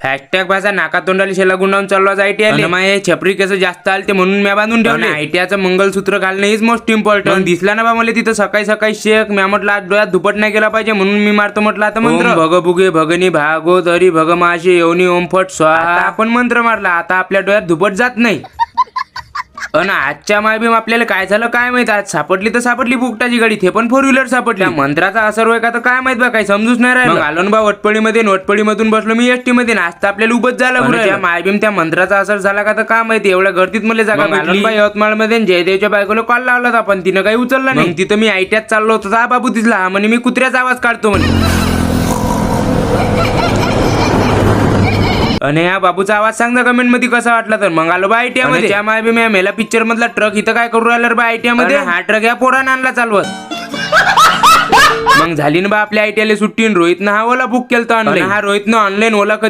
Hashtag भाषा नाका तोंडाली शेला गुंडावून चालला आयटीआय हे छपरी कसं जास्त आलते म्हणून मी बांधून ठेवले. आयटीआयचं मंगलसूत्र घालणं इज मोस्ट इम्पॉर्टंट. दिसला ना बा मला तिथं सकाळी सकाळी शेक मी म्हटलं आज डोळ्यात धुपट नाही गेला पाहिजे म्हणून मी मारतो म्हटलं आता मंत्र भग बुगे भगनी भागो तरी भग माशी येवनी ओम फट स्वाहा. आपण मंत्र मारला आता आपल्या डोळ्यात धुपट जात नाही. अन आजच्या मायबीम आपल्याला काय झालं काय माहित. आज सापडली तर सापडली बुकटाची गाडी ते पण 4 व्हीलर सापडली. मंत्राचा असर होय का तर काय माहित बा काही समजूच नाही राहिलं. आलो बा वटपडीमध्ये वटपडीमधून बसलो मी एसटी मध्ये आज तर आपल्याला उभच झालं. मायबीम त्या मंत्राचा असर झाला का तर काय माहिती एवढ्या गर्दीत मला जागा भेटली. यवतमाळ मध्ये जयदेवच्या बायकोला कॉल लावला होता पण तिनं काही उचलला नाही. तिथं मी आयटीआयत चाललो होतो हा बाबू दिसला म्हणे मी कुत्र्याचा आवाज काढतो म्हणे. आणि या बाबूचा आवाज सांग ना कमेंट मध्ये कसा वाटला तर. मग आलो बा आयटीआय मध्ये. त्या माय बी मी मेला पिक्चर मधला ट्रक इथं काय करू राहिला बा आयटीआय मध्ये. हा ट्रक या पोरानं आणला चालवत. मग झाली ना बा आपल्या आयटीआयला सुट्टी. रोहितनं हा ओला बुक केलता ऑनलाईन. हा रोहितनं ऑनलाईन ओला कधी